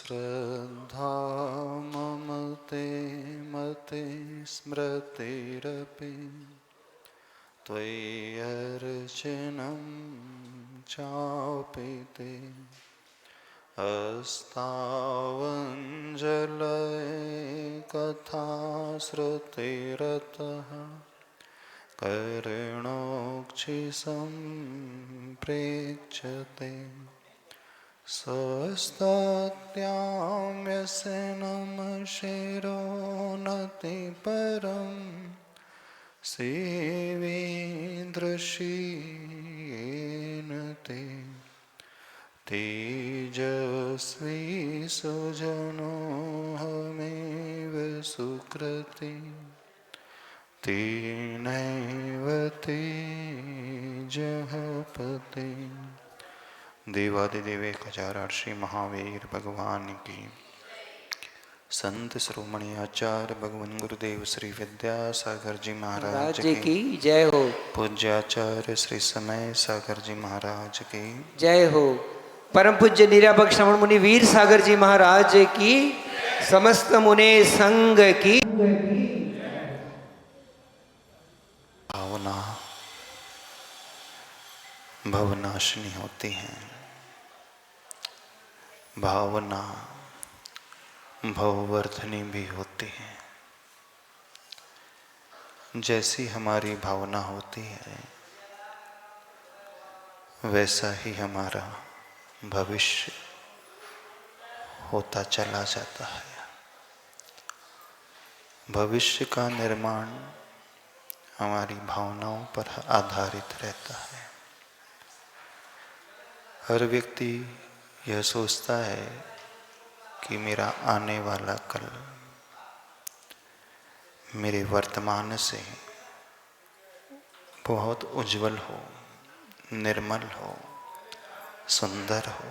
श्रद्धा मम ते मते स्मृतिरपि त्वय्यर्चनं चापि ते अस्तावञ्जलयकथा श्रुतिरतः कर्णोक्षिसम्प्रेक्ष्यते स्वस्तात्याम्यसेनं शिरो नतिपरं सेवेन्द्रशीयेन ते तेजस्वी सुजनो हमेव सुकृति तेनैव तेजः पते। देवादिदेव 1008 श्री महावीर भगवान की, संत श्रोमणी आचार्य भगवान गुरुदेव श्री विद्यासागर जी महाराज की जय हो। पूज्याचार्य श्री समय सागर जी महाराज की जय हो। परम पूज्य निरापक श्रवण मुनि वीर सागर जी महाराज की, समस्त मुने संग की। भावना भवनाशिनी होती हैं, भावना भववर्धनी भी होती है। जैसी हमारी भावना होती है वैसा ही हमारा भविष्य होता चला जाता है। भविष्य का निर्माण हमारी भावनाओं पर आधारित रहता है। हर व्यक्ति यह सोचता है कि मेरा आने वाला कल मेरे वर्तमान से बहुत उज्जवल हो, निर्मल हो, सुंदर हो,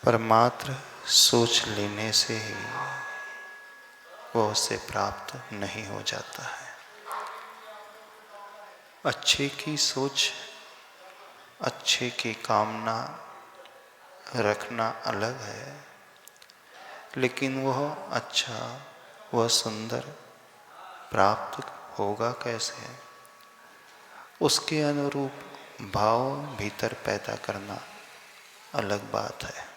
पर मात्र सोच लेने से ही वो उसे प्राप्त नहीं हो जाता है। अच्छे की सोच, अच्छे की कामना रखना अलग है, लेकिन वह अच्छा, वह सुंदर प्राप्त होगा कैसे? उसके अनुरूप भाव भीतर पैदा करना अलग बात है।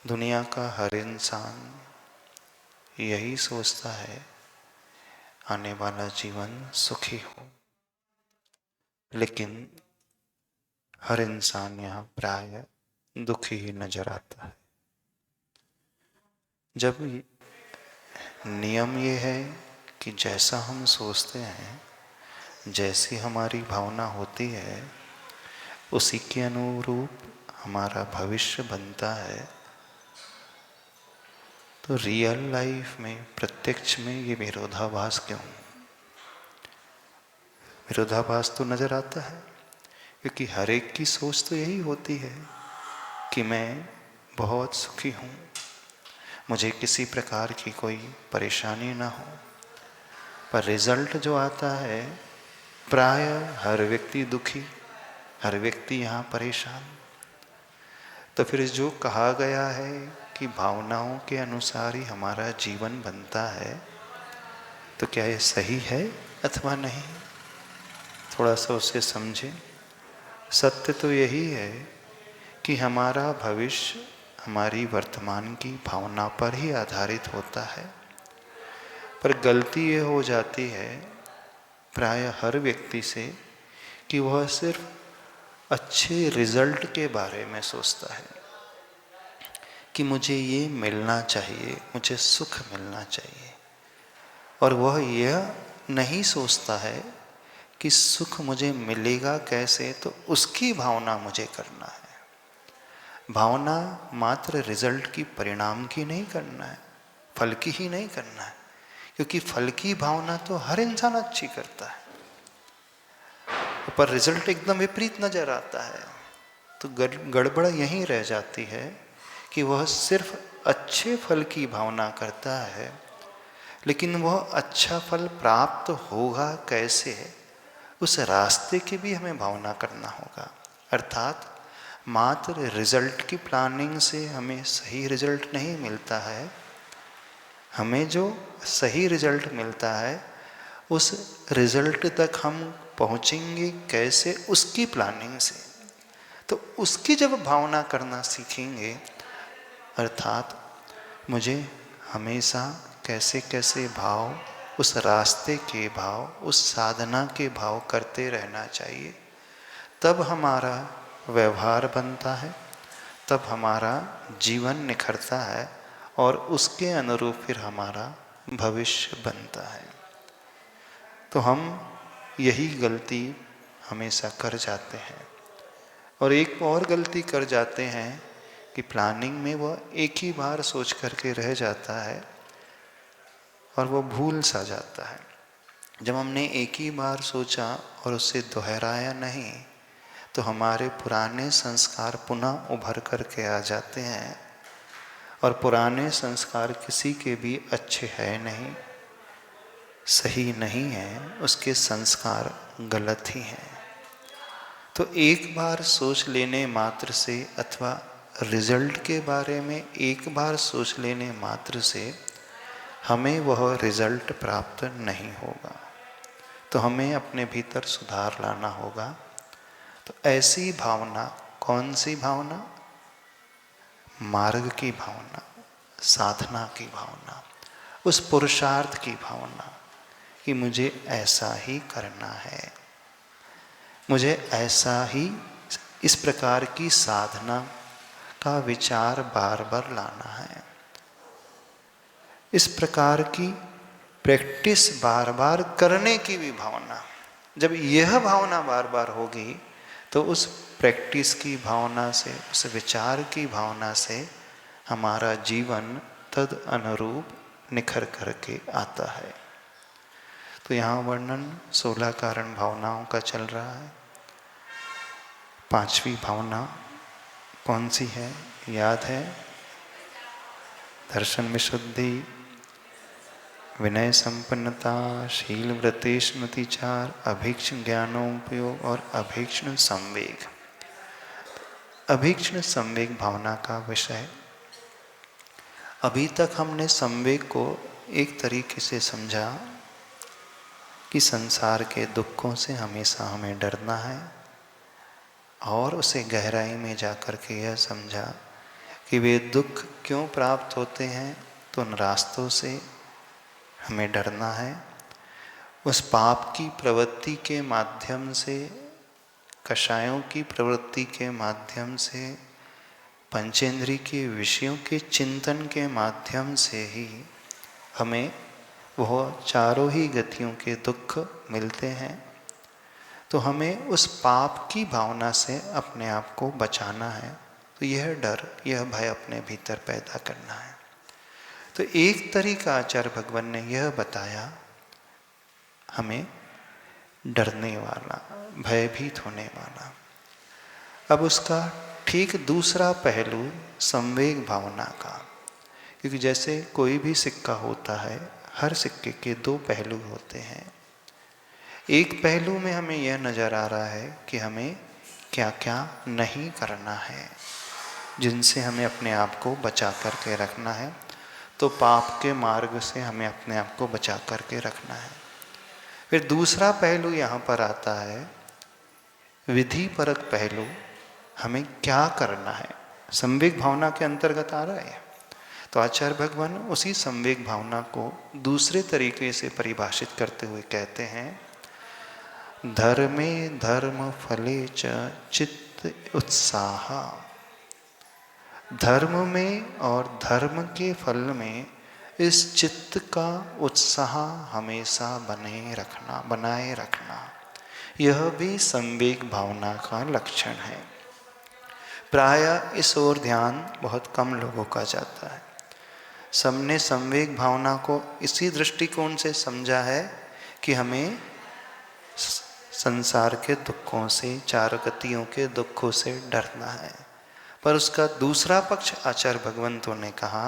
दुनिया का हर इंसान यही सोचता है आने वाला जीवन सुखी हो, लेकिन हर इंसान यहाँ प्राय दुखी ही नजर आता है। जब नियम ये है कि जैसा हम सोचते हैं, जैसी हमारी भावना होती है, उसी के अनुरूप हमारा भविष्य बनता है, तो रियल लाइफ में, प्रत्यक्ष में ये विरोधाभास क्यों? विरोधाभास तो नजर आता है क्योंकि हर एक की सोच तो यही होती है कि मैं बहुत सुखी हूँ, मुझे किसी प्रकार की कोई परेशानी ना हो। पर रिजल्ट जो आता है, प्राय हर व्यक्ति दुखी, हर व्यक्ति यहाँ परेशान। तो फिर जो कहा गया है कि भावनाओं के अनुसार ही हमारा जीवन बनता है, तो क्या ये सही है अथवा नहीं? थोड़ा सा उसे समझें। सत्य तो यही है कि हमारा भविष्य हमारी वर्तमान की भावना पर ही आधारित होता है। पर गलती ये हो जाती है प्राय हर व्यक्ति से कि वह सिर्फ अच्छे रिजल्ट के बारे में सोचता है कि मुझे ये मिलना चाहिए, मुझे सुख मिलना चाहिए, और वह यह नहीं सोचता है कि सुख मुझे मिलेगा कैसे, तो उसकी भावना मुझे करना है। भावना मात्र रिजल्ट की, परिणाम की नहीं करना है, फल की ही नहीं करना है, क्योंकि फल की भावना तो हर इंसान अच्छी करता है, पर रिजल्ट एकदम विपरीत नजर आता है। तो गड़बड़ यहीं रह जाती है कि वह सिर्फ अच्छे फल की भावना करता है, लेकिन वह अच्छा फल प्राप्त होगा कैसे, उस रास्ते की भी हमें भावना करना होगा। अर्थात मात्र रिजल्ट की प्लानिंग से हमें सही रिजल्ट नहीं मिलता है। हमें जो सही रिजल्ट मिलता है उस रिजल्ट तक हम पहुँचेंगे कैसे, उसकी प्लानिंग से। तो उसकी जब भावना करना सीखेंगे, अर्थात मुझे हमेशा कैसे कैसे भाव, उस रास्ते के भाव, उस साधना के भाव करते रहना चाहिए, तब हमारा व्यवहार बनता है, तब हमारा जीवन निखरता है और उसके अनुरूप फिर हमारा भविष्य बनता है। तो हम यही गलती हमेशा कर जाते हैं। और एक और गलती कर जाते हैं कि प्लानिंग में वह एक ही बार सोच करके रह जाता है और वो भूल सा जाता है। जब हमने एक ही बार सोचा और उसे दोहराया नहीं, तो हमारे पुराने संस्कार पुनः उभर करके आ जाते हैं। और पुराने संस्कार किसी के भी अच्छे हैं नहीं, सही नहीं है, उसके संस्कार गलत ही हैं। तो एक बार सोच लेने मात्र से अथवा रिजल्ट के बारे में एक बार सोच लेने मात्र से हमें वह रिजल्ट प्राप्त नहीं होगा। तो हमें अपने भीतर सुधार लाना होगा। तो ऐसी भावना, कौन सी भावना? मार्ग की भावना, साधना की भावना, उस पुरुषार्थ की भावना कि मुझे ऐसा ही करना है, मुझे ऐसा ही, इस प्रकार की साधना का विचार बार बार लाना है। इस प्रकार की प्रैक्टिस बार बार करने की भी भावना, जब यह भावना बार बार होगी तो उस प्रैक्टिस की भावना से, उस विचार की भावना से हमारा जीवन तद अनुरूप निखर करके आता है। तो यहाँ वर्णन 16 कारण भावनाओं का चल रहा है। 5वीं भावना कौन सी है? याद है? दर्शन विशुद्धि, विनय संपन्नता, शील व्रतेष्णतिचार, अभीक्ष्ण ज्ञानोपयोग और अभीक्ष्ण संवेग। अभीक्ष्ण संवेग भावना का विषय। अभी तक हमने संवेग को एक तरीके से समझा कि संसार के दुखों से हमेशा हमें डरना है, और उसे गहराई में जाकर के यह समझा कि वे दुख क्यों प्राप्त होते हैं, तो उन रास्तों से हमें डरना है। उस पाप की प्रवृत्ति के माध्यम से, कषायों की प्रवृत्ति के माध्यम से, पंचेंद्रिय के विषयों के चिंतन के माध्यम से ही हमें वह चारों ही गतियों के दुख मिलते हैं। तो हमें उस पाप की भावना से अपने आप को बचाना है। तो यह डर, यह भय अपने भीतर पैदा करना है। तो एक तरीका आचार्य भगवान ने यह बताया हमें डरने वाला, भयभीत होने वाला। अब उसका ठीक दूसरा पहलू संवेग भावना का, क्योंकि जैसे कोई भी सिक्का होता है, हर सिक्के के 2 पहलू होते हैं। एक पहलू में हमें यह नज़र आ रहा है कि हमें क्या क्या नहीं करना है, जिनसे हमें अपने आप को बचा करके रखना है। तो पाप के मार्ग से हमें अपने आप को बचा करके रखना है। फिर दूसरा पहलू यहाँ पर आता है विधि परक पहलू, हमें क्या करना है, संवेग भावना के अंतर्गत आ रहा है। तो आचार्य भगवान उसी संवेग भावना को दूसरे तरीके से परिभाषित करते हुए कहते हैं, धर्मे धर्म फले च चित्त उत्साह। धर्म में और धर्म के फल में इस चित्त का उत्साह हमेशा बनाए रखना, यह भी संवेग भावना का लक्षण है। प्रायः इस ओर ध्यान बहुत कम लोगों का जाता है। सबने संवेग भावना को इसी दृष्टिकोण से समझा है कि हमें संसार के दुखों से, 4 गतियों के दुखों से डरना है। पर उसका दूसरा पक्ष आचार्य भगवंतों ने कहा,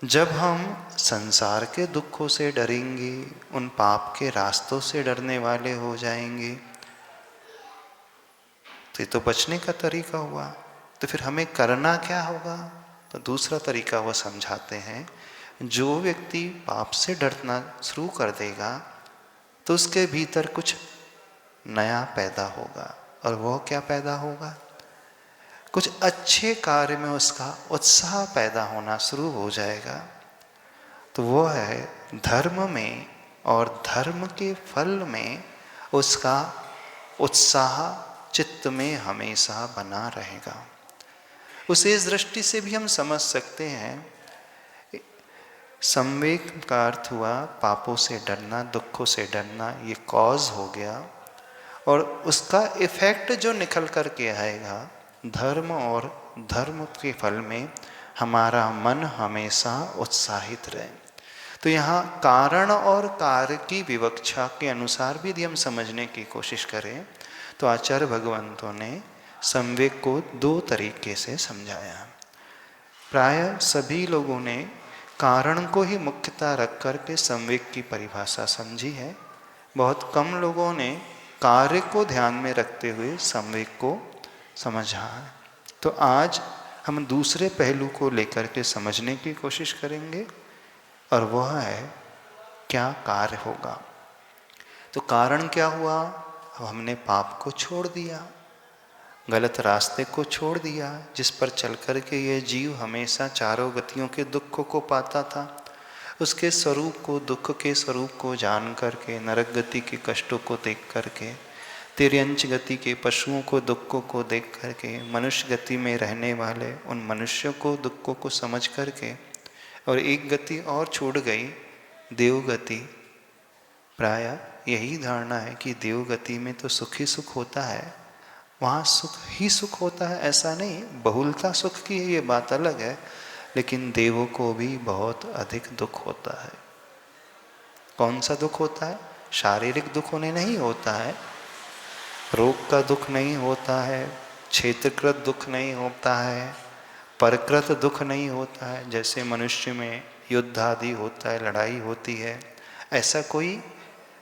जब हम संसार के दुखों से डरेंगे, उन पाप के रास्तों से डरने वाले हो जाएंगे, तो ये तो बचने का तरीका हुआ। तो फिर हमें करना क्या होगा? तो दूसरा तरीका वो समझाते हैं, जो व्यक्ति पाप से डरना शुरू कर देगा तो उसके भीतर कुछ नया पैदा होगा। और वो क्या पैदा होगा? कुछ अच्छे कार्य में उसका उत्साह पैदा होना शुरू हो जाएगा। तो वो है धर्म में और धर्म के फल में उसका उत्साह चित्त में हमेशा बना रहेगा। उसे इस दृष्टि से भी हम समझ सकते हैं, संवेग का अर्थ हुआ पापों से डरना, दुखों से डरना, ये कॉज हो गया। और उसका इफेक्ट जो निकल कर के आएगा धर्म और धर्म के फल में हमारा मन हमेशा उत्साहित रहे। तो यहाँ कारण और कार्य की विवक्षा के अनुसार भी यदि हम समझने की कोशिश करें तो आचार्य भगवंतों ने संवेग को दो तरीके से समझाया। प्राय सभी लोगों ने कारण को ही मुख्यतः रख कर के संवेग की परिभाषा समझी है। बहुत कम लोगों ने कार्य को ध्यान में रखते हुए संवेग को समझा है। तो आज हम दूसरे पहलू को लेकर के समझने की कोशिश करेंगे और वह है क्या कार्य होगा। तो कारण क्या हुआ? अब हमने पाप को छोड़ दिया, गलत रास्ते को छोड़ दिया जिस पर चल कर के ये जीव हमेशा चारों गतियों के दुखों को पाता था। उसके स्वरूप को, दुख के स्वरूप को जान करके, नरक गति के कष्टों को देख करके, तिर्यंच गति के पशुओं को दुखों को देख करके, मनुष्य गति में रहने वाले उन मनुष्यों को दुखों को समझ करके, और एक गति और छूट गई देव गति। प्राय यही धारणा है कि देव गति में तो सुख ही सुख होता है, वहाँ सुख ही सुख होता है, ऐसा नहीं। बहुलता सुख की है, ये बात अलग है, लेकिन देवों को भी बहुत अधिक दुख होता है। कौन सा दुख होता है? शारीरिक दुख उन्हें नहीं होता है, रोग का दुख नहीं होता है, क्षेत्रकृत दुख नहीं होता है, परकृत दुख नहीं होता है। जैसे मनुष्य में युद्ध आदि होता है, लड़ाई होती है, ऐसा कोई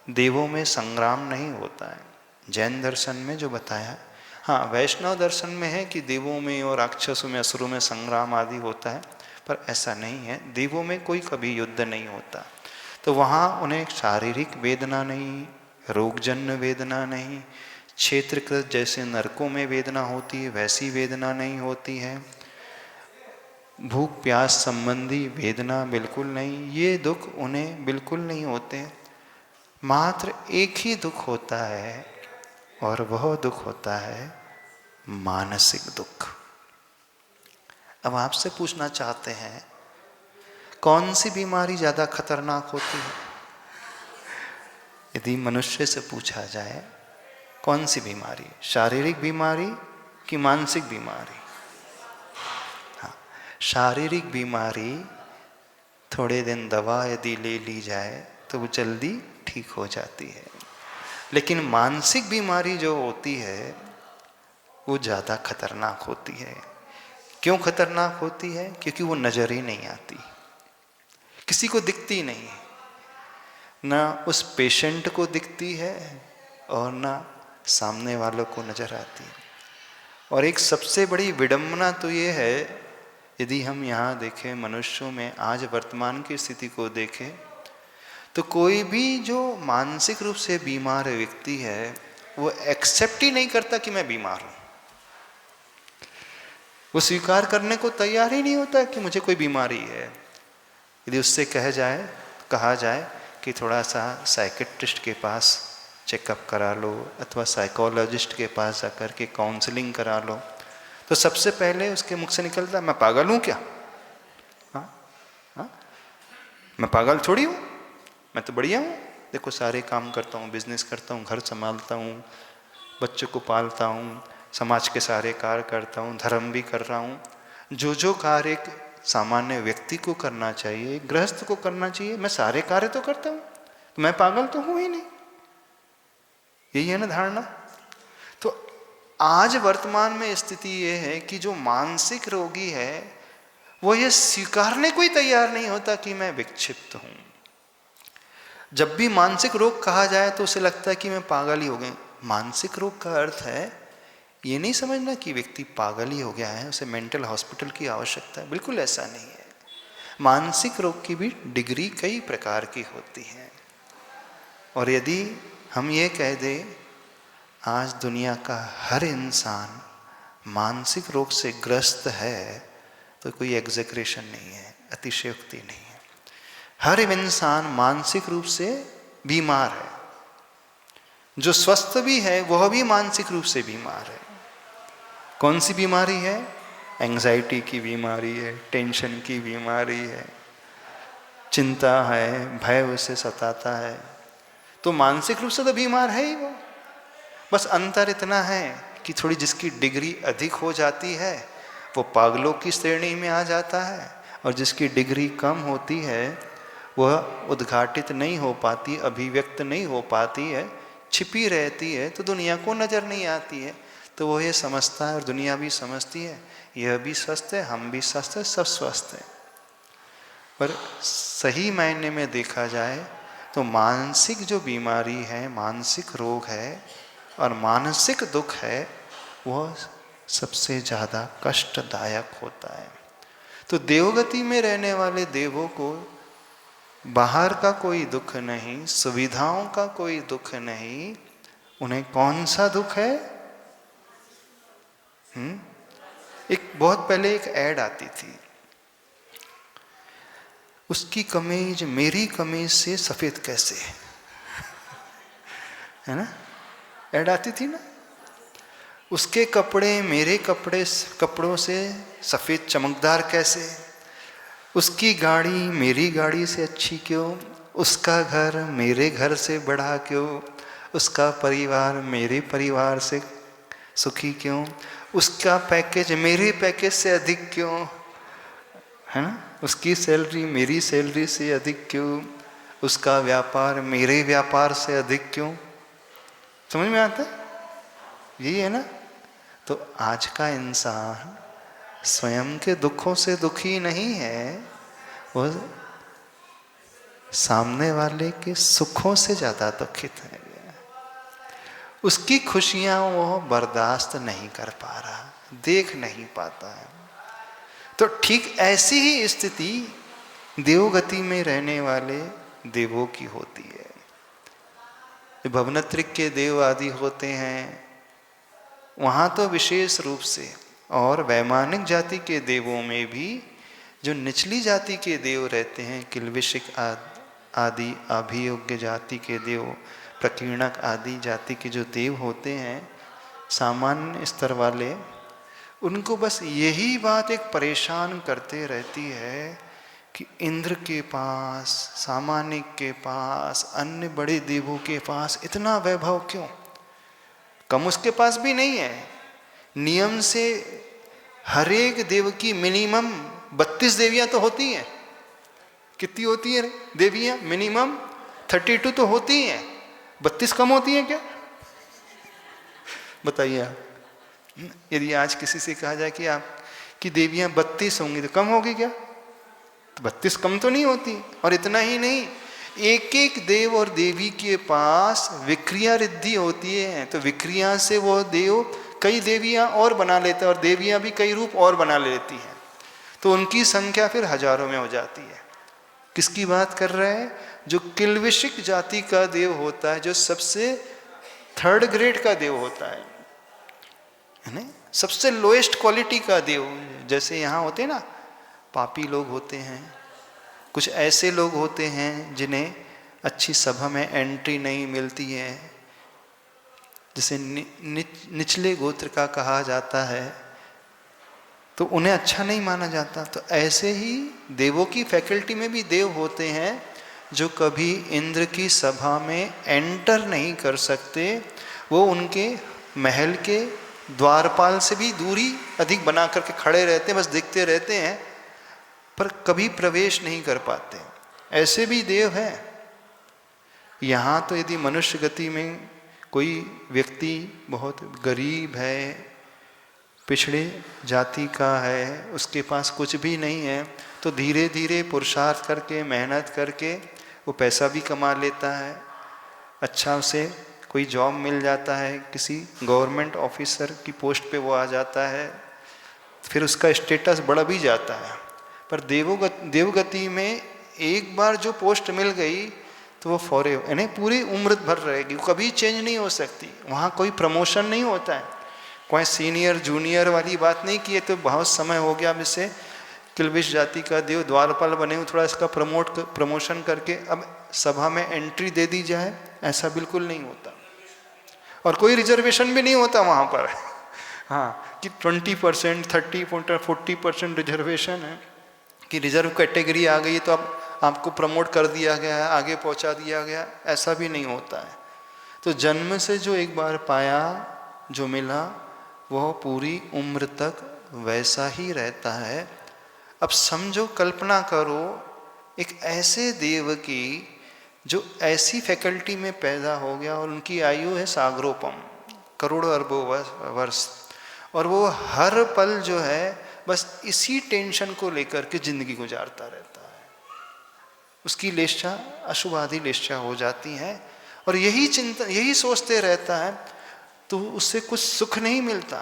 देवों में संग्राम नहीं होता है। जैन दर्शन में जो बताया, हाँ वैष्णव दर्शन में है कि देवों में और राक्षसों में, असुरों में संग्राम आदि होता है, पर ऐसा नहीं है। देवों में कोई कभी युद्ध नहीं होता। तो वहाँ उन्हें शारीरिक वेदना नहीं, रोगजन्य वेदना नहीं, क्षेत्रकृत जैसे नरकों में वेदना होती है वैसी वेदना नहीं होती है, भूख प्यास संबंधी वेदना बिल्कुल नहीं, ये दुख उन्हें बिल्कुल नहीं होते। मात्र एक ही दुख होता है और वह दुख होता है मानसिक दुख। अब आपसे पूछना चाहते हैं, कौन सी बीमारी ज़्यादा खतरनाक होती है? यदि मनुष्य से पूछा जाए कौन सी बीमारी, शारीरिक बीमारी कि मानसिक बीमारी? हाँ, शारीरिक बीमारी थोड़े दिन दवा यदि ले ली जाए तो वो जल्दी ठीक हो जाती है, लेकिन मानसिक बीमारी जो होती है वो ज़्यादा खतरनाक होती है। क्यों खतरनाक होती है? क्योंकि वो नज़र ही नहीं आती, किसी को दिखती नहीं है, ना उस पेशेंट को दिखती है और ना सामने वालों को नज़र आती है। और एक सबसे बड़ी विडंबना तो ये है, यदि हम यहाँ देखें मनुष्यों में आज वर्तमान की स्थिति को देखें तो कोई भी जो मानसिक रूप से बीमार व्यक्ति है वो एक्सेप्ट ही नहीं करता कि मैं बीमार हूँ। वो स्वीकार करने को तैयार ही नहीं होता कि मुझे कोई बीमारी है। यदि उससे कहा जाए कि थोड़ा सा साइकेट्रिस्ट के पास चेकअप करा लो अथवा साइकोलॉजिस्ट के पास जाकर के काउंसलिंग करा लो, तो सबसे पहले उसके मुख से निकलता है, मैं पागल हूँ क्या? हाँ, मैं पागल थोड़ी हूँ, मैं तो बढ़िया हूँ, देखो सारे काम करता हूँ, बिजनेस करता हूँ, घर संभालता हूँ, बच्चों को पालता हूँ, समाज के सारे कार्य करता हूँ, धर्म भी कर रहा हूँ। जो कार्य एक सामान्य व्यक्ति को करना चाहिए, गृहस्थ को करना चाहिए, मैं सारे कार्य तो करता हूँ, तो मैं पागल तो हूँ ही नहीं। यही है ना धारणा। तो आज वर्तमान में स्थिति ये है कि जो मानसिक रोगी है वो ये स्वीकारने को ही तैयार नहीं होता कि मैं विक्षिप्त हूँ। जब भी मानसिक रोग कहा जाए तो उसे लगता है कि मैं पागल ही हो गए। मानसिक रोग का अर्थ है ये नहीं समझना कि व्यक्ति पागल ही हो गया है, उसे मेंटल हॉस्पिटल की आवश्यकता है, बिल्कुल ऐसा नहीं है। मानसिक रोग की भी डिग्री कई प्रकार की होती है। और यदि हम ये कह दें आज दुनिया का हर इंसान मानसिक रोग से ग्रस्त है, तो कोई एग्जेग्रेशन नहीं है, अतिशयोक्ति नहीं है। हर इंसान मानसिक रूप से बीमार है। जो स्वस्थ भी है वह भी मानसिक रूप से बीमार है। कौन सी बीमारी है? एंजाइटी की बीमारी है, टेंशन की बीमारी है, चिंता है, भय उसे सताता है। तो मानसिक रूप से तो बीमार है ही वो। बस अंतर इतना है कि थोड़ी जिसकी डिग्री अधिक हो जाती है वो पागलों की श्रेणी में आ जाता है, और जिसकी डिग्री कम होती है वह उद्घाटित नहीं हो पाती, अभिव्यक्त नहीं हो पाती है, छिपी रहती है, तो दुनिया को नज़र नहीं आती है। तो वो ये समझता है और दुनिया भी समझती है यह भी स्वस्थ है, हम भी स्वस्थ है, सब स्वस्थ है। पर सही मायने में देखा जाए तो मानसिक जो बीमारी है, मानसिक रोग है और मानसिक दुख है, वह सबसे ज़्यादा कष्टदायक होता है। तो देवगति में रहने वाले देवों को बाहर का कोई दुख नहीं, सुविधाओं का कोई दुख नहीं। उन्हें कौन सा दुख है? एक बहुत पहले एक ऐड आती थी, उसकी कमीज मेरी कमीज से सफेद कैसे है ना, ऐड आती थी ना। उसके कपड़े मेरे कपड़ों से सफेद चमकदार कैसे, उसकी गाड़ी मेरी गाड़ी से अच्छी क्यों, उसका घर मेरे घर से बड़ा क्यों, उसका परिवार मेरे परिवार से सुखी क्यों, उसका पैकेज मेरे पैकेज से अधिक क्यों, है ना, उसकी सैलरी मेरी सैलरी से अधिक क्यों, उसका व्यापार मेरे व्यापार से अधिक क्यों। समझ में आता है? यही है ना। तो आज का इंसान स्वयं के दुखों से दुखी नहीं है, वो सामने वाले के सुखों से ज्यादा दुखित है। उसकी खुशियां वो बर्दाश्त नहीं कर पा रहा, देख नहीं पाता है। तो ठीक ऐसी ही स्थिति देवगति में रहने वाले देवों की होती है। भवनत्रिक के देव आदि होते हैं वहाँ तो विशेष रूप से, और वैमानिक जाति के देवों में भी जो निचली जाति के देव रहते हैं, किल्विषिक आदि अभियोग्य जाति के देव, प्रकीर्णक आदि जाति के जो देव होते हैं सामान्य स्तर वाले, उनको बस यही बात एक परेशान करते रहती है कि इंद्र के पास, सामानिक के पास, अन्य बड़े देवों के पास इतना वैभव क्यों? कम उसके पास भी नहीं है। नियम से हर एक देव की मिनिमम 32 देवियां तो होती हैं। कितनी होती है देवियां? मिनिमम 32 तो होती हैं। 32 कम होती हैं क्या? बताइए आप। यदि आज किसी से कहा जाए कि आपकी देवियां 32 होंगी तो कम होगी क्या? तो 32 कम तो नहीं होती। और इतना ही नहीं, एक एक देव और देवी के पास विक्रिया रिद्धि होती है, तो विक्रिया से वो देव कई देवियां और बना लेता है और देवियां भी कई रूप और बना लेती हैं, तो उनकी संख्या फिर हजारों में हो जाती है। किसकी बात कर रहे हैं? जो किल्विषिक जाति का देव होता है, जो सबसे 3rd ग्रेड का देव होता है ना, सबसे लोएस्ट क्वालिटी का देव। जैसे यहाँ होते हैं ना पापी लोग होते हैं, कुछ ऐसे लोग होते हैं जिन्हें अच्छी सभा में एंट्री नहीं मिलती है, जिसे निचले गोत्र का कहा जाता है, तो उन्हें अच्छा नहीं माना जाता। तो ऐसे ही देवों की फैकल्टी में भी देव होते हैं जो कभी इंद्र की सभा में एंटर नहीं कर सकते। वो उनके महल के द्वारपाल से भी दूरी अधिक बना करके खड़े रहते हैं, बस देखते रहते हैं, पर कभी प्रवेश नहीं कर पाते। ऐसे भी देव हैं। यहाँ तो यदि मनुष्य गति में कोई व्यक्ति बहुत गरीब है, पिछड़े जाति का है, उसके पास कुछ भी नहीं है, तो धीरे धीरे पुरुषार्थ करके, मेहनत करके वो पैसा भी कमा लेता है, अच्छा उसे कोई जॉब मिल जाता है, किसी गवर्नमेंट ऑफिसर की पोस्ट पे वो आ जाता है, फिर उसका स्टेटस बढ़ भी जाता है। पर देवगति में एक बार जो पोस्ट मिल गई तो वो फॉरएवर, यानी पूरी उम्र भर रहेगी, कभी चेंज नहीं हो सकती। वहाँ कोई प्रमोशन नहीं होता है, कोई सीनियर जूनियर वाली बात नहीं की है तो बहुत समय हो गया, अब इसे किल्बिश जाति का देव द्वारपाल बने हूँ, थोड़ा इसका प्रमोशन करके अब सभा में एंट्री दे दी जाए, ऐसा बिल्कुल नहीं होता। और कोई रिजर्वेशन भी नहीं होता वहाँ पर हाँ, कि 20%, 30%, 40% रिजर्वेशन है, कि रिजर्व कैटेगरी आ गई तो अब आपको प्रमोट कर दिया गया है, आगे पहुंचा दिया गया, ऐसा भी नहीं होता है। तो जन्म से जो एक बार पाया, जो मिला, वह पूरी उम्र तक वैसा ही रहता है। अब समझो, कल्पना करो एक ऐसे देव की जो ऐसी फैकल्टी में पैदा हो गया और उनकी आयु है सागरोपम, करोड़ों अरबों वर्ष, और वो हर पल जो है बस इसी टेंशन को लेकर के जिंदगी गुजारता रहता है। उसकी लेच्छा अशुभादि लेच्छा हो जाती है और यही चिंता, यही सोचते रहता है, तो उससे कुछ सुख नहीं मिलता।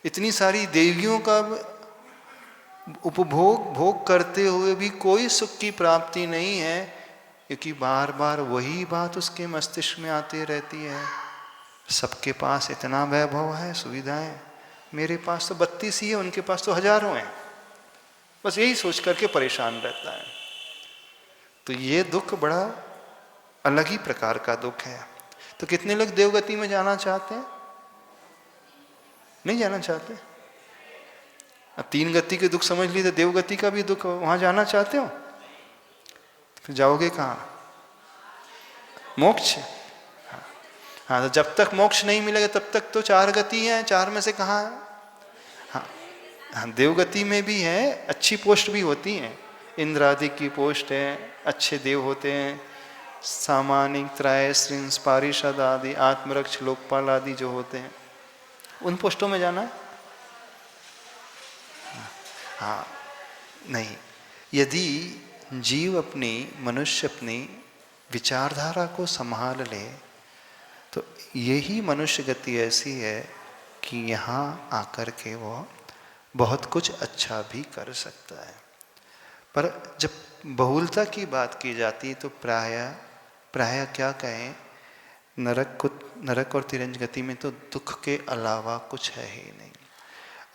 इतनी सारी देवियों का भोग करते हुए भी कोई सुख की प्राप्ति नहीं है, क्योंकि बार बार वही बात उसके मस्तिष्क में आती रहती है। सबके पास इतना वैभव है, सुविधाएं, मेरे पास तो 32 ही है, उनके पास तो हजारों हैं। बस यही सोच करके परेशान रहता है। तो ये दुख बड़ा अलग ही प्रकार का दुख है। तो कितने लोग देवगति में जाना चाहते हैं? नहीं जाना चाहते। अब 3 गति के दुख समझ ली, तो देवगति का भी दुख, वहां जाना चाहते हो? फिर जाओगे कहाँ? मोक्ष। हाँ, तो जब तक मोक्ष नहीं मिलेगा तब तक तो 4 गति हैं, 4 में से कहाँ? हाँ, देवगति में भी है, अच्छी पोस्ट भी होती हैं, इंद्र आदि की पोस्ट है, अच्छे देव होते हैं, सामानिक, त्राय, श्रृंस, पारिषद आदि, आत्मरक्ष, लोकपाल आदि जो होते हैं, उन पोस्टों में जाना है। हाँ, नहीं, यदि जीव अपनी, मनुष्य अपनी विचारधारा को संभाल ले तो यही मनुष्य गति ऐसी है कि यहाँ आकर के वो बहुत कुछ अच्छा भी कर सकता है। पर जब बहुलता की बात की जाती तो प्राय क्या कहें, नरक और तिरंज गति में तो दुख के अलावा कुछ है ही नहीं।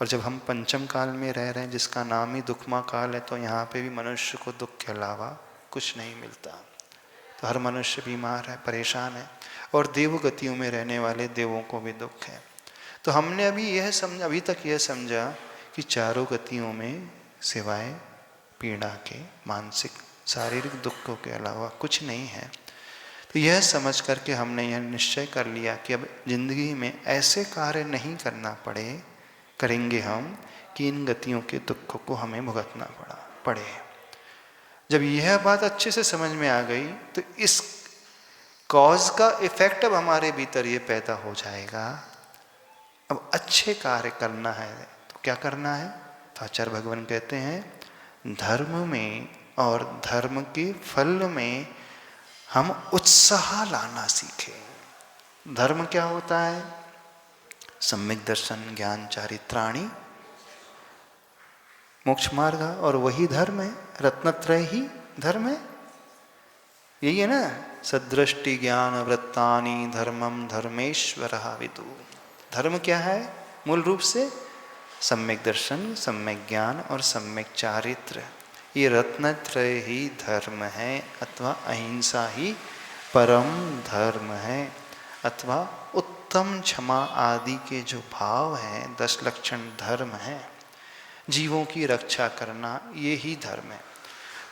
और जब हम पंचम काल में रह रहे हैं जिसका नाम ही दुखमा काल है, तो यहाँ पे भी मनुष्य को दुख के अलावा कुछ नहीं मिलता। तो हर मनुष्य बीमार है, परेशान है, और देव गतियों में रहने वाले देवों को भी दुख है। तो हमने अभी तक यह समझा कि चारों गतियों में सिवाय पीड़ा के, मानसिक शारीरिक दुखों के अलावा कुछ नहीं है। तो यह समझ करके हमने यह निश्चय कर लिया कि अब जिंदगी में ऐसे कार्य नहीं करना करेंगे हम कि इन गतियों के दुखों को हमें भुगतना पड़े। जब यह बात अच्छे से समझ में आ गई तो इस कॉज का इफेक्ट अब हमारे भीतर ये पैदा हो जाएगा। अब अच्छे कार्य करना है तो क्या करना है? तो आचार्य भगवान कहते हैं, धर्म में और धर्म के फल में हम उत्साह लाना सीखें। धर्म क्या होता है? सम्यक दर्शन, ज्ञान, चारित्राणि, मोक्ष मार्ग, और वही धर्म है, रत्नत्रय ही धर्म है। यही है ना, सदृष्टि ज्ञान वृत्तानि धर्मम धर्मेश्वरः विदु। धर्म क्या है? मूल रूप से सम्यक दर्शन, सम्यक ज्ञान और सम्यक चारित्र, ये रत्नत्रय ही धर्म है, अथवा अहिंसा ही परम धर्म है, अथवा उत्तम क्षमा आदि के जो भाव हैं, 10 लक्षण धर्म है, जीवों की रक्षा करना, ये ही धर्म है।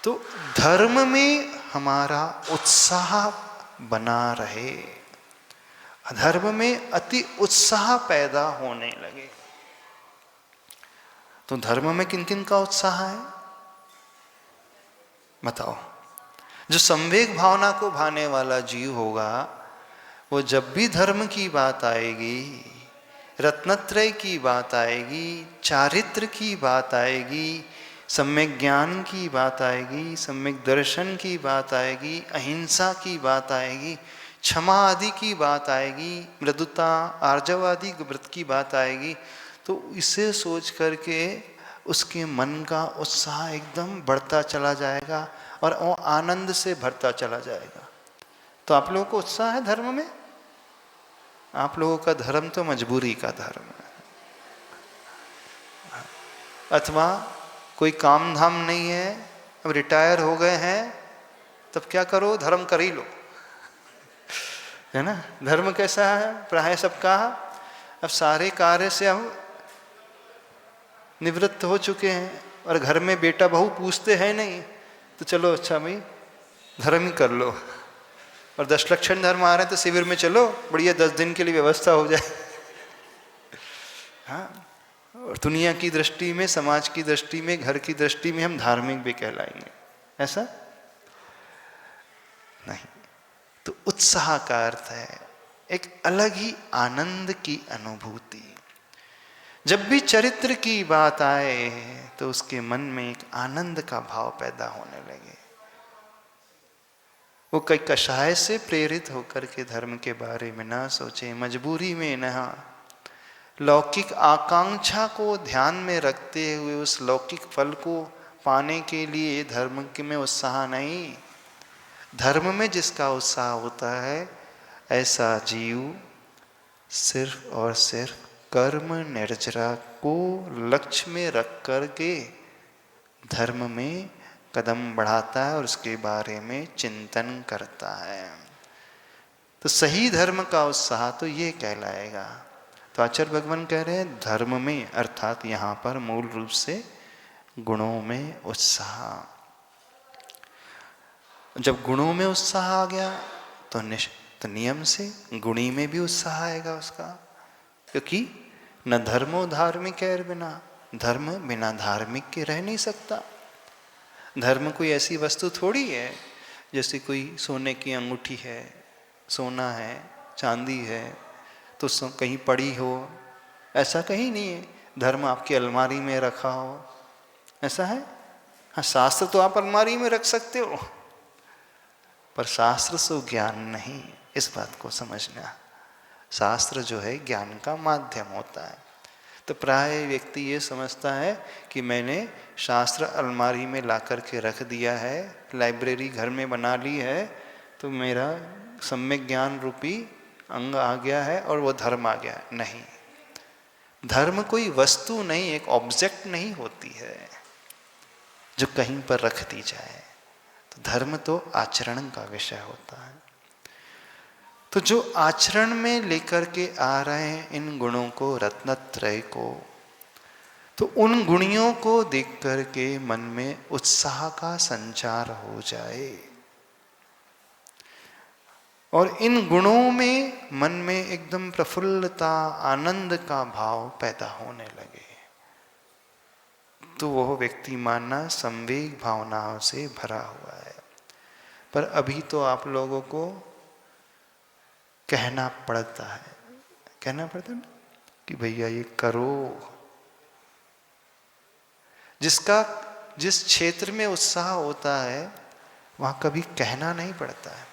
तो धर्म में हमारा उत्साह बना रहे, धर्म में अति उत्साह पैदा होने लगे। तो धर्म में किन किन का उत्साह है बताओ? जो संवेग भावना को भाने वाला जीव होगा, वो जब भी धर्म की बात आएगी, रत्नत्रय की बात आएगी, चारित्र की बात आएगी, सम्यक ज्ञान की बात आएगी, सम्यक दर्शन की बात आएगी, अहिंसा की बात आएगी, क्षमा आदि की बात आएगी, मृदुता, आर्जव आदि व्रत की बात आएगी, तो इसे सोच करके उसके मन का उत्साह एकदम बढ़ता चला जाएगा और वो आनंद से भरता चला जाएगा। तो आप लोगों को उत्साह है धर्म में? आप लोगों का धर्म तो मजबूरी का धर्म है, अथवा कोई काम धाम नहीं है, अब रिटायर हो गए हैं, तब क्या करो, धर्म कर ही लो, है ना। धर्म कैसा है प्राय सबका, अब सारे कार्य से हम निवृत्त हो चुके हैं और घर में बेटा बहू पूछते हैं नहीं, तो चलो अच्छा भाई धर्म ही कर लो। और 10 लक्षण धर्म आ रहे हैं तो शिविर में चलो, बढ़िया 10 दिन के लिए व्यवस्था हो जाए। हाँ, और दुनिया की दृष्टि में, समाज की दृष्टि में, घर की दृष्टि में हम धार्मिक भी कहलाएंगे, ऐसा नहीं। तो उत्साह का अर्थ है एक अलग ही आनंद की अनुभूति। जब भी चरित्र की बात आए तो उसके मन में एक आनंद का भाव पैदा होने लगे। वो कई कषाय से प्रेरित होकर के धर्म के बारे में ना सोचे, मजबूरी में ना, लौकिक आकांक्षा को ध्यान में रखते हुए उस लौकिक फल को पाने के लिए धर्म के में उत्साह नहीं। धर्म में जिसका उत्साह होता है ऐसा जीव सिर्फ और सिर्फ कर्म निर्जरा को लक्ष्य में रख कर के धर्म में कदम बढ़ाता है और उसके बारे में चिंतन करता है। तो सही धर्म का उत्साह तो ये कहलाएगा। तो आचार्य भगवान कह रहे हैं धर्म में, अर्थात यहाँ पर मूल रूप से गुणों में उत्साह। जब गुणों में उत्साह आ गया तो नियम से गुणी में भी उत्साह आएगा उसका, क्योंकि न धर्मो धार्मिक है बिना, धर्म बिना धार्मिक के रह नहीं सकता। धर्म कोई ऐसी वस्तु थोड़ी है जैसे कोई सोने की अंगूठी है, सोना है, चांदी है तो कहीं पड़ी हो, ऐसा कहीं नहीं है। धर्म आपकी अलमारी में रखा हो, ऐसा है? हाँ, शास्त्र तो आप अलमारी में रख सकते हो, पर शास्त्र से ज्ञान नहीं, इस बात को समझना। शास्त्र जो है ज्ञान का माध्यम होता है। तो प्राय व्यक्ति ये समझता है कि मैंने शास्त्र अलमारी में ला कर के रख दिया है, लाइब्रेरी घर में बना ली है, तो मेरा सम्यक ज्ञान रूपी अंग आ गया है और वो धर्म आ गया है। नहीं, धर्म कोई वस्तु नहीं, एक ऑब्जेक्ट नहीं होती है जो कहीं पर रख दी जाए। तो धर्म तो आचरण का विषय होता है। तो जो आचरण में लेकर के आ रहे हैं इन गुणों को, रत्नत्रय को, तो उन गुणियों को देख करके मन में उत्साह का संचार हो जाए और इन गुणों में मन में एकदम प्रफुल्लता, आनंद का भाव पैदा होने लगे, तो वह व्यक्ति मानना संवेग भावनाओं से भरा हुआ है। पर अभी तो आप लोगों को कहना पड़ता है, कहना पड़ता है ना कि भैया ये करो। जिस क्षेत्र में उत्साह होता है वहां कभी कहना नहीं पड़ता है।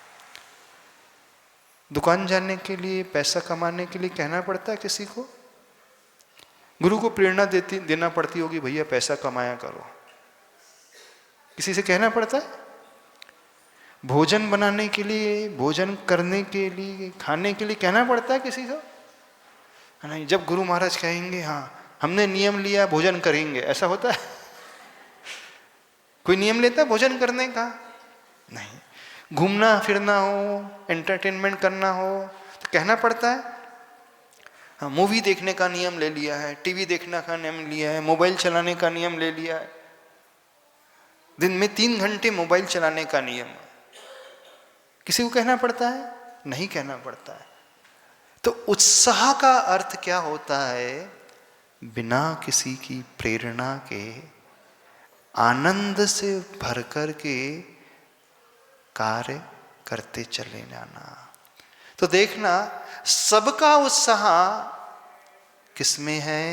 दुकान जाने के लिए, पैसा कमाने के लिए कहना पड़ता है किसी को? गुरु को प्रेरणा देना पड़ती होगी, भैया पैसा कमाया करो। किसी से कहना पड़ता है? भोजन बनाने के लिए, भोजन करने के लिए, खाने के लिए कहना पड़ता है किसी को? नहीं, जब गुरु महाराज कहेंगे हाँ हमने नियम लिया भोजन करेंगे, ऐसा होता है? कोई नियम लेता है भोजन करने का? नहीं। घूमना फिरना हो, एंटरटेनमेंट करना हो तो कहना पड़ता है? हाँ, मूवी देखने का नियम ले लिया है, टीवी देखने का नियम लिया है, मोबाइल चलाने का नियम ले लिया है, दिन में 3 घंटे मोबाइल चलाने का नियम। किसी को कहना पड़ता है? नहीं कहना पड़ता है। तो उत्साह का अर्थ क्या होता है? बिना किसी की प्रेरणा के आनंद से भर कर के कार्य करते चले जाना। तो देखना सबका उत्साह किसमें है?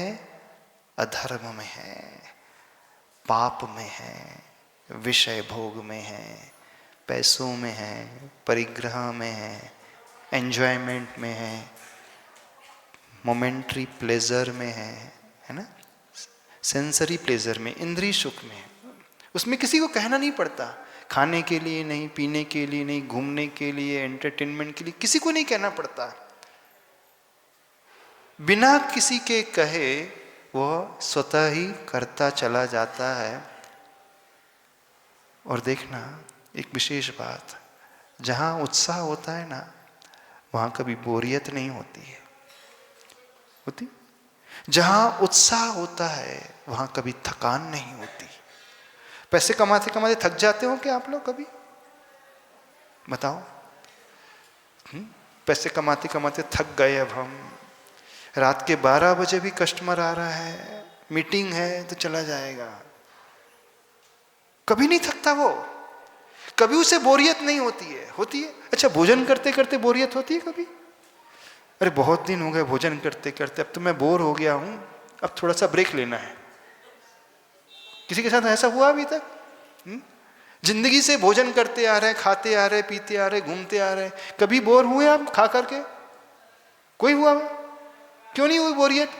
अधर्म में है, पाप में है, विषय भोग में है, पैसों में है, परिग्रह में है, एंजॉयमेंट में है, मोमेंट्री प्लेजर में है ना, सेंसरी प्लेजर में, इंद्रिय सुख में। उसमें किसी को कहना नहीं पड़ता, खाने के लिए नहीं, पीने के लिए नहीं, घूमने के लिए, एंटरटेनमेंट के लिए किसी को नहीं कहना पड़ता। बिना किसी के कहे वह स्वतः ही करता चला जाता है। और देखना एक विशेष बात, जहाँ उत्साह होता है ना, वहाँ कभी बोरियत नहीं होती है, होती? जहाँ उत्साह होता है वहाँ कभी थकान नहीं होती। पैसे कमाते कमाते थक जाते हो क्या आप लोग कभी? बताओ। पैसे कमाते कमाते थक गए, अब हम रात के 12 बजे भी कस्टमर आ रहा है, मीटिंग है तो चला जाएगा, कभी नहीं थकता वो, कभी उसे बोरियत नहीं होती है। होती है? अच्छा, भोजन करते करते बोरियत होती है कभी? अरे बहुत दिन हो गए भोजन करते करते, अब तो मैं बोर हो गया हूं, अब थोड़ा सा ब्रेक लेना है। किसी के साथ ऐसा हुआ अभी तक? जिंदगी से भोजन करते आ रहे हैं, खाते आ रहे, पीते आ रहे, घूमते आ रहे, कभी बोर हुए आप खा करके? कोई हुआ? क्यों नहीं हुई बोरियत?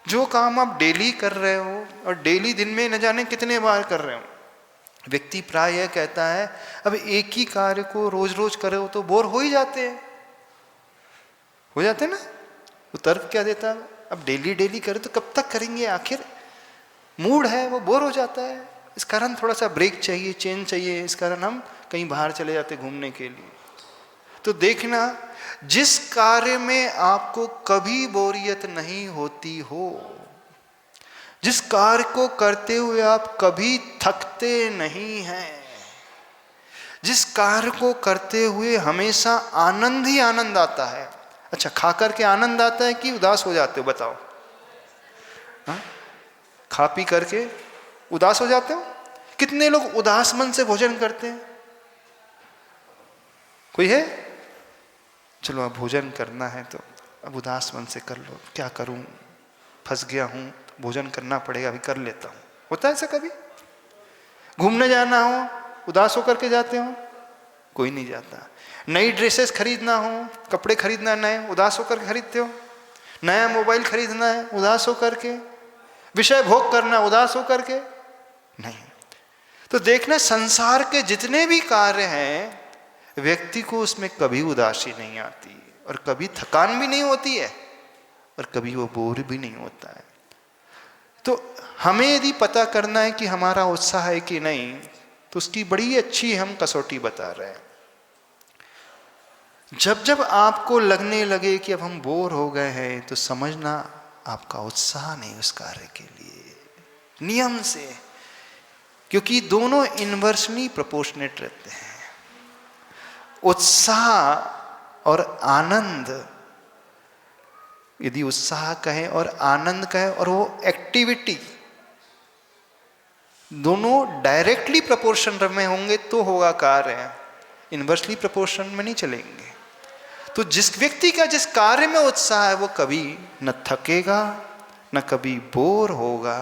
जो काम आप डेली कर रहे हो और डेली दिन में न जाने कितने बार कर रहे हो, व्यक्ति प्राय यह कहता है अब एक ही कार्य को रोज रोज करो तो बोर हो ही जाते हैं, हो जाते ना। वो तर्क क्या देता है, अब डेली डेली करें तो कब तक करेंगे, आखिर मूड है वो बोर हो जाता है, इस कारण थोड़ा सा ब्रेक चाहिए, चेंज चाहिए, इस कारण हम कहीं बाहर चले जाते घूमने के लिए। तो देखना, जिस कार्य में आपको कभी बोरियत नहीं होती हो, जिस कार्य को करते हुए आप कभी थकते नहीं हैं, जिस कार्य को करते हुए हमेशा आनंद ही आनंद आता है। अच्छा, खा करके आनंद आता है कि उदास हो जाते हो? बताओ। हाँ? खा पी करके उदास हो जाते हो? कितने लोग उदास मन से भोजन करते हैं? कोई है? चलो अब भोजन करना है तो अब उदास मन से कर लो, क्या करूं, फंस गया हूं, भोजन करना पड़ेगा, अभी कर लेता हूं। होता है ऐसा कभी? घूमने जाना हो, उदास होकर के जाते हो? कोई नहीं जाता। नई ड्रेसेस खरीदना हो, कपड़े खरीदना है नए, उदास होकर के खरीदते हो? नया मोबाइल खरीदना है, उदास होकर के? विषय भोग करना, उदास होकर के? नहीं। तो देखना, संसार के जितने भी कार्य हैं, व्यक्ति को उसमें कभी उदासी नहीं आती और कभी थकान भी नहीं होती है और कभी वो बोर भी नहीं होता है। तो हमें यदि पता करना है कि हमारा उत्साह है कि नहीं, तो उसकी बड़ी अच्छी हम कसौटी बता रहे हैं। जब जब आपको लगने लगे कि अब हम बोर हो गए हैं, तो समझना आपका उत्साह नहीं उस कार्य के लिए, नियम से, क्योंकि दोनों इनवर्सली प्रोपोर्शनेट रहते हैं। उत्साह और आनंद, यदि उत्साह कहें और आनंद कहें और वो एक्टिविटी, दोनों डायरेक्टली प्रोपोर्शन में होंगे तो होगा कार्य, इनवर्सली प्रोपोर्शन में नहीं चलेंगे। तो जिस व्यक्ति का जिस कार्य में उत्साह है, वो कभी न थकेगा, न कभी बोर होगा,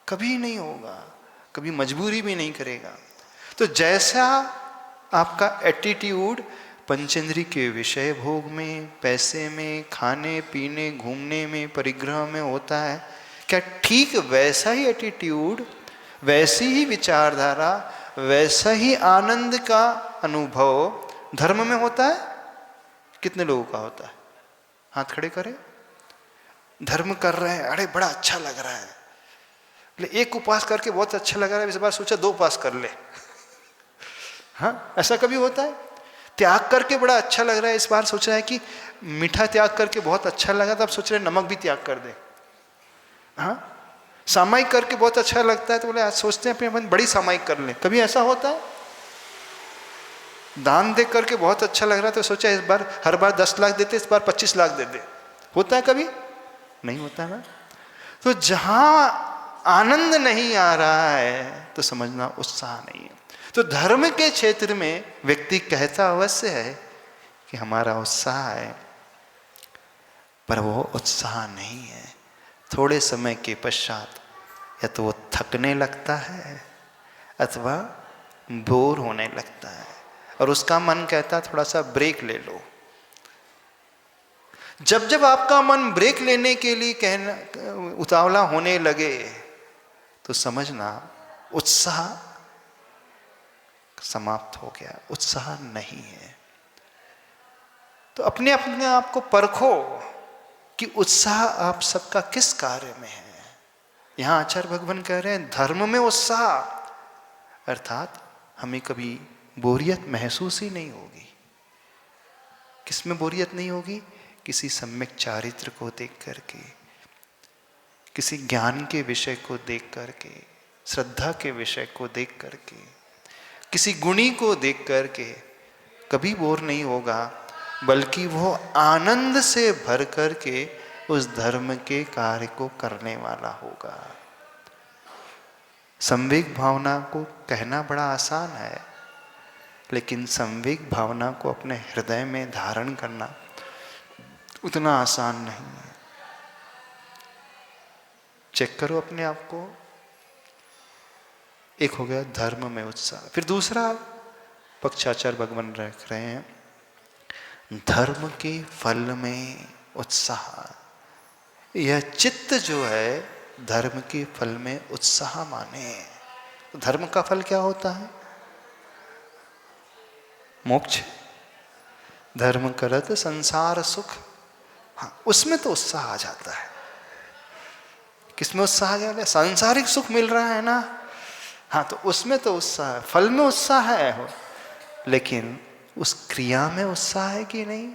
कभी नहीं होगा, कभी मजबूरी भी नहीं करेगा। तो जैसा आपका एटीट्यूड पंचेंद्री के विषय भोग में, पैसे में, खाने पीने, घूमने में, परिग्रह में होता है, क्या ठीक वैसा ही एटीट्यूड, वैसी ही विचारधारा, वैसा ही आनंद का अनुभव धर्म में होता है? कितने लोगों का होता है? हाथ खड़े करें। धर्म कर रहे हैं, अरे बड़ा अच्छा लग रहा है, एक उपास करके बहुत अच्छा लग रहा है, इस बार सोचा 2 उपास कर ले। हाँ, ऐसा कभी होता है? त्याग करके बड़ा अच्छा लग रहा है, इस बार सोच रहा है कि मीठा त्याग करके बहुत अच्छा लगा, तो अब सोच रहे हैं नमक भी त्याग कर दे। हाँ, सामायिक करके बहुत अच्छा लगता है तो बोले आज सोचते हैं अपनी बड़ी सामायिक कर लें। कभी ऐसा होता है? दान दे करके बहुत अच्छा लग रहा है तो सोचा इस बार, हर बार 10 लाख देते, इस बार 25 लाख दे दे। होता है कभी? नहीं होता ना। तो जहां आनंद नहीं आ रहा है तो समझना उत्साह नहीं है। तो धर्म के क्षेत्र में व्यक्ति कहता अवश्य है कि हमारा उत्साह है, पर वो उत्साह नहीं है। थोड़े समय के पश्चात या तो वो थकने लगता है अथवा बोर होने लगता है और उसका मन कहता है थोड़ा सा ब्रेक ले लो, जब जब आपका मन ब्रेक लेने के लिए कहना उतावला होने लगे तो समझना उत्साह समाप्त हो गया, उत्साह नहीं है। तो अपने अपने आप को परखो कि उत्साह आप सबका किस कार्य में है। यहां आचार्य भगवान कह रहे हैं धर्म में उत्साह, अर्थात हमें कभी बोरियत महसूस ही नहीं होगी। किसमें बोरियत नहीं होगी? किसी सम्यक चारित्र को देख करके, किसी ज्ञान के विषय को देख करके, श्रद्धा के विषय को देख करके, किसी गुणी को देख करके कभी बोर नहीं होगा, बल्कि वो आनंद से भर करके उस धर्म के कार्य को करने वाला होगा। संवेग भावना को कहना बड़ा आसान है, लेकिन संवेग भावना को अपने हृदय में धारण करना उतना आसान नहीं है। चेक करो अपने आप को। एक हो गया धर्म में उत्साह, फिर दूसरा पक्ष आचार्य भगवान रख रहे हैं धर्म के फल में उत्साह। यह चित्त जो है धर्म के फल में उत्साह माने। तो धर्म का फल क्या होता है? मोक्ष। धर्म करत संसार सुख। हाँ, उसमें तो उत्साह आ जाता है। किसमें उत्साह आ जाता है? सांसारिक सुख मिल रहा है ना, हाँ, तो उसमें तो उत्साह है, फल में उत्साह है, लेकिन उस क्रिया में उत्साह है कि नहीं?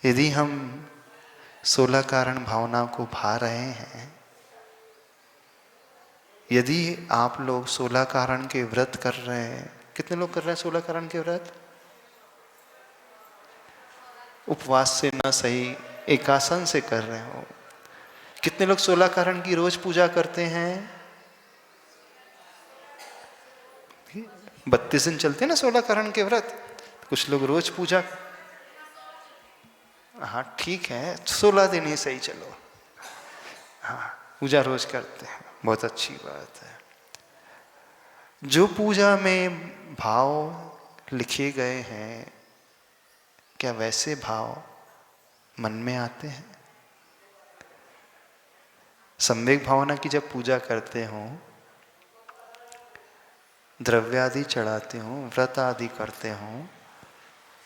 यदि हम 16 कारण भावना को भा रहे हैं, यदि आप लोग 16 कारण के व्रत कर रहे हैं, कितने लोग कर रहे हैं 16 कारण के व्रत? उपवास से ना सही, एकासन से कर रहे हो। कितने लोग 16 कारण की रोज पूजा करते हैं? 32 दिन चलते हैं ना 16 कारण के व्रत। कुछ लोग रोज पूजा, हाँ ठीक है, 16 दिन ही सही, चलो, हाँ पूजा रोज करते हैं, बहुत अच्छी बात है। जो पूजा में भाव लिखे गए हैं, क्या वैसे भाव मन में आते हैं? सम्यक भावना की जब पूजा करते हो, द्रव्य आदि चढ़ाते हो, व्रत आदि करते हो,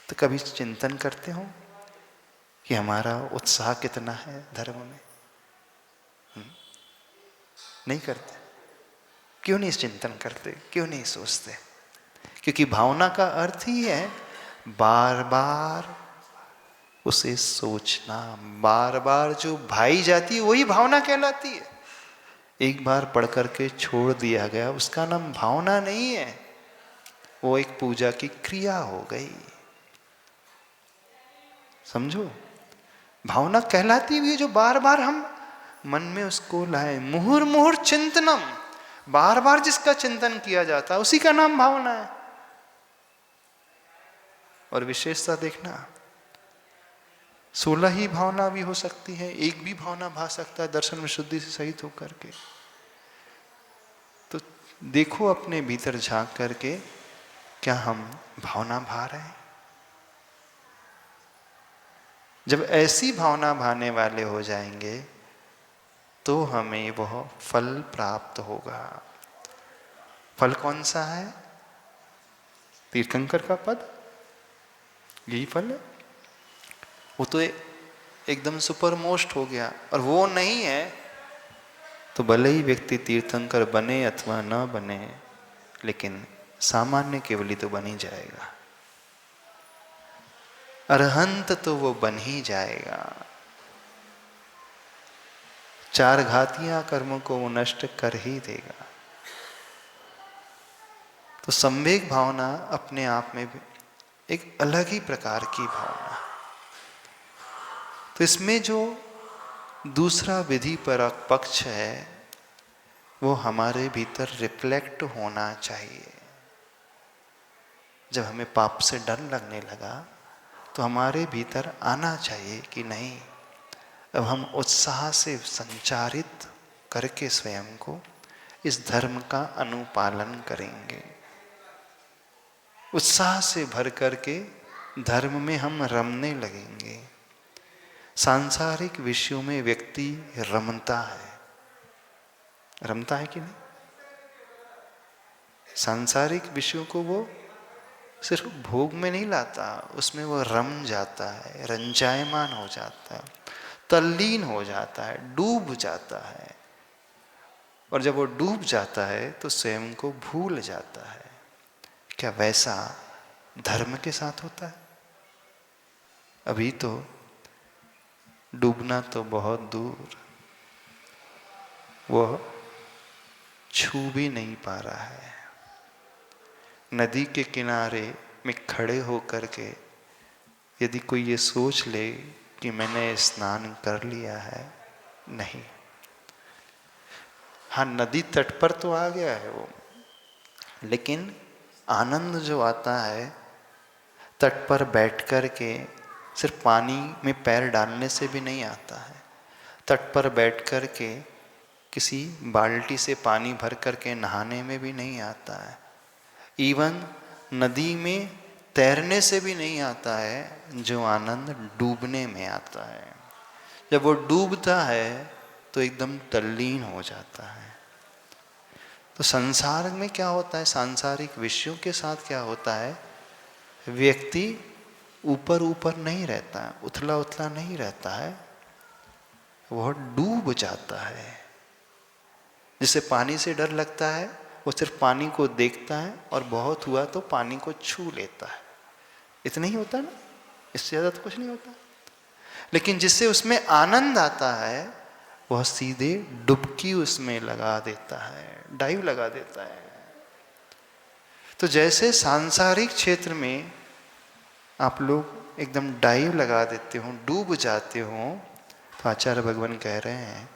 तो कभी चिंतन करते हो कि हमारा उत्साह कितना है धर्म में? नहीं करते। क्यों नहीं चिंतन करते? क्यों नहीं सोचते? क्योंकि भावना का अर्थ ही है बार बार उसे सोचना। बार बार जो भाई जाती है वही भावना कहलाती है। एक बार पढ़ करके छोड़ दिया गया, उसका नाम भावना नहीं है, वो एक पूजा की क्रिया हो गई। समझो, भावना कहलाती भी है जो बार बार हम मन में उसको लाए। मुहुर मुहुर चिंतनम, बार बार जिसका चिंतन किया जाता है उसी का नाम भावना है। और विशेषता देखना, 16 ही भावना भी हो सकती है, एक भी भावना भा सकता है दर्शन में शुद्धि से सहित होकर के। तो देखो अपने भीतर झांक करके, क्या हम भावना भा रहे हैं? जब ऐसी भावना भाने वाले हो जाएंगे तो हमें वह फल प्राप्त होगा। फल कौन सा है? तीर्थंकर का पद, यही फल है। वो तो एकदम सुपर मोस्ट हो गया, और वो नहीं है तो भले ही व्यक्ति तीर्थंकर बने अथवा न बने, लेकिन सामान्य केवली तो बन ही जाएगा। अरहंत तो वो बन ही जाएगा। 4 घातियां कर्मों को वो नष्ट कर ही देगा। तो संवेग भावना अपने आप में भी एक अलग ही प्रकार की भावना। तो इसमें जो दूसरा विधि परक पक्ष है वो हमारे भीतर रिफ्लेक्ट होना चाहिए। जब हमें पाप से डर लगने लगा तो हमारे भीतर आना चाहिए कि नहीं, अब हम उत्साह से संचारित करके स्वयं को इस धर्म का अनुपालन करेंगे। उत्साह से भर करके धर्म में हम रमने लगेंगे। सांसारिक विषयों में व्यक्ति रमता है कि नहीं? सांसारिक विषयों को वो सिर्फ भोग में नहीं लाता, उसमें वो रम जाता है, रंजायमान हो जाता है, तल्लीन हो जाता है, डूब जाता है। और जब वो डूब जाता है तो स्वयं को भूल जाता है। क्या वैसा धर्म के साथ होता है? अभी तो डूबना तो बहुत दूर, वो छू भी नहीं पा रहा है। नदी के किनारे में खड़े होकर के यदि कोई ये सोच ले कि मैंने स्नान कर लिया है, नहीं। हाँ, नदी तट पर तो आ गया है वो, लेकिन आनंद जो आता है तट पर बैठ कर के सिर्फ पानी में पैर डालने से भी नहीं आता है। तट पर बैठ कर के किसी बाल्टी से पानी भर कर के नहाने में भी नहीं आता है। इवन नदी में तैरने से भी नहीं आता है जो आनंद डूबने में आता है। जब वो डूबता है तो एकदम तल्लीन हो जाता है। तो संसार में क्या होता है, सांसारिक विषयों के साथ क्या होता है, व्यक्ति ऊपर ऊपर नहीं रहता है, उथला उथला नहीं रहता है, वह डूब जाता है। जिसे पानी से डर लगता है वो सिर्फ पानी को देखता है और बहुत हुआ तो पानी को छू लेता है। इतना ही होता है ना, इससे ज़्यादा तो कुछ नहीं होता। लेकिन जिससे उसमें आनंद आता है वह सीधे डुबकी उसमें लगा देता है, डाइव लगा देता है। तो जैसे सांसारिक क्षेत्र में आप लोग एकदम डाइव लगा देते हो, डूब जाते हो, तो आचार्य भगवान कह रहे हैं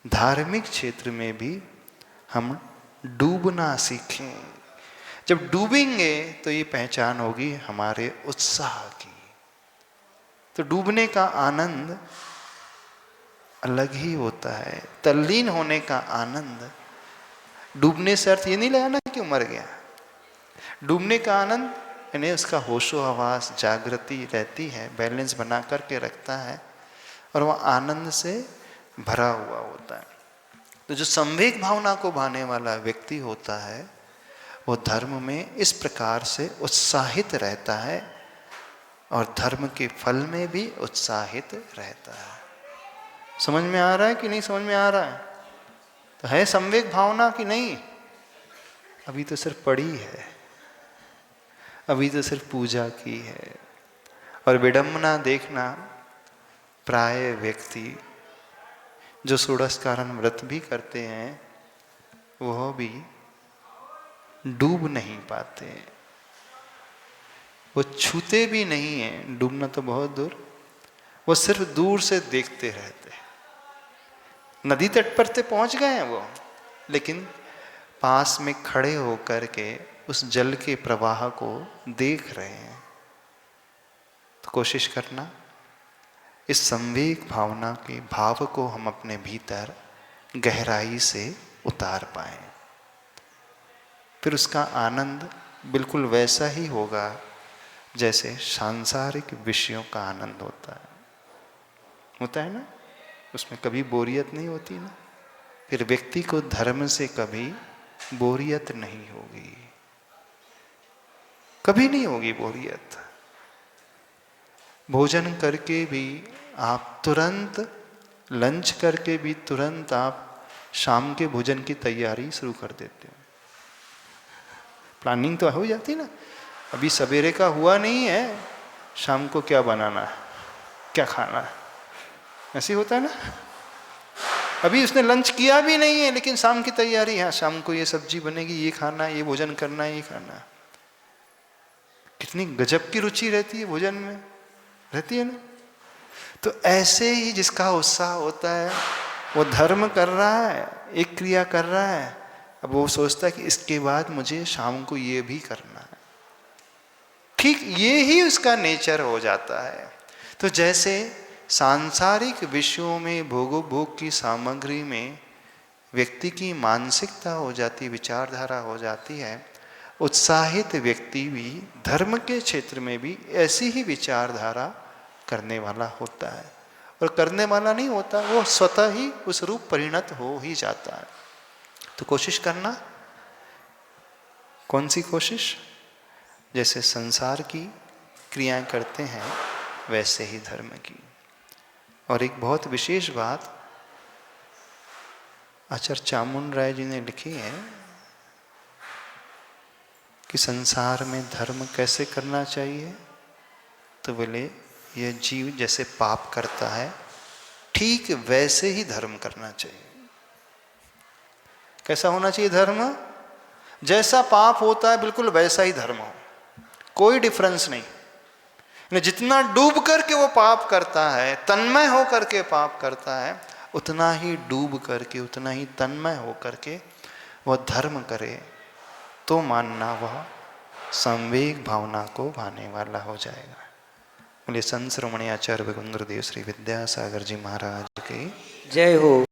धार्मिक क्षेत्र में भी हम डूबना सीखें। जब डूबेंगे तो ये पहचान होगी हमारे उत्साह की। तो डूबने का आनंद अलग ही होता है, तल्लीन होने का आनंद। डूबने से अर्थ ये नहीं लगाना कि मर गया। डूबने का आनंद यानी उसका होशो हवास, जागृति रहती है, बैलेंस बना करके रखता है और वह आनंद से भरा हुआ होता है। तो जो संवेग भावना को भाने वाला व्यक्ति होता है वो धर्म में इस प्रकार से उत्साहित रहता है और धर्म के फल में भी उत्साहित रहता है। समझ में आ रहा है कि नहीं समझ में आ रहा है? तो है संवेग भावना कि नहीं? अभी तो सिर्फ पढ़ी है, अभी तो सिर्फ पूजा की है। और विडंबना देखना, प्राय व्यक्ति जो षोडशकारण व्रत भी करते हैं वह भी डूब नहीं पाते, वो छूते भी नहीं हैं। डूबना तो बहुत दूर, वो सिर्फ दूर से देखते रहते हैं। नदी तट पर तो पहुंच गए हैं वो, लेकिन पास में खड़े होकर के उस जल के प्रवाह को देख रहे हैं। तो कोशिश करना इस संवेग भावना के भाव को हम अपने भीतर गहराई से उतार पाएं। फिर उसका आनंद बिल्कुल वैसा ही होगा जैसे सांसारिक विषयों का आनंद होता है ना, उसमें कभी बोरियत नहीं होती ना। फिर व्यक्ति को धर्म से कभी बोरियत नहीं होगी, कभी नहीं होगी बोरियत। भोजन करके भी आप तुरंत, लंच करके भी तुरंत आप शाम के भोजन की तैयारी शुरू कर देते हो। प्लानिंग तो हो जाती ना, अभी सवेरे का हुआ नहीं है, शाम को क्या बनाना है, क्या खाना है, ऐसे होता है ना। अभी उसने लंच किया भी नहीं है लेकिन शाम की तैयारी, हाँ शाम को ये सब्जी बनेगी, ये खाना है, ये भोजन करना है, ये खाना है। कितनी गजब की रुचि रहती है भोजन में, रहती है ना। तो ऐसे ही जिसका उत्साह होता है वो धर्म कर रहा है, एक क्रिया कर रहा है, अब वो सोचता है कि इसके बाद मुझे शाम को ये भी करना है। ठीक ये ही उसका नेचर हो जाता है। तो जैसे सांसारिक विषयों में, भोगोपभोग की सामग्री में व्यक्ति की मानसिकता हो जाती, विचारधारा हो जाती है, उत्साहित व्यक्ति भी धर्म के क्षेत्र में भी ऐसी ही विचारधारा करने वाला होता है, और करने वाला नहीं होता, वो स्वतः ही उस रूप परिणत हो ही जाता है। तो कोशिश करना, कौन सी कोशिश? जैसे संसार की क्रियाएं करते हैं वैसे ही धर्म की। और एक बहुत विशेष बात आचार्य चामुंड राय जी ने लिखी है कि संसार में धर्म कैसे करना चाहिए। तो बोले यह जीव जैसे पाप करता है ठीक वैसे ही धर्म करना चाहिए। कैसा होना चाहिए धर्म? जैसा पाप होता है बिल्कुल वैसा ही धर्म हो, कोई डिफरेंस नहीं। जितना डूब करके वो पाप करता है, तन्मय हो करके पाप करता है, उतना ही डूब करके, उतना ही तन्मय हो करके वह धर्म करे तो मानना वह संवेग भावना को भाने वाला हो जाएगा। बोले संत श्रोमणी आचार्य भगुंद्र देव श्री विद्यासागर जी महाराज की जय हो।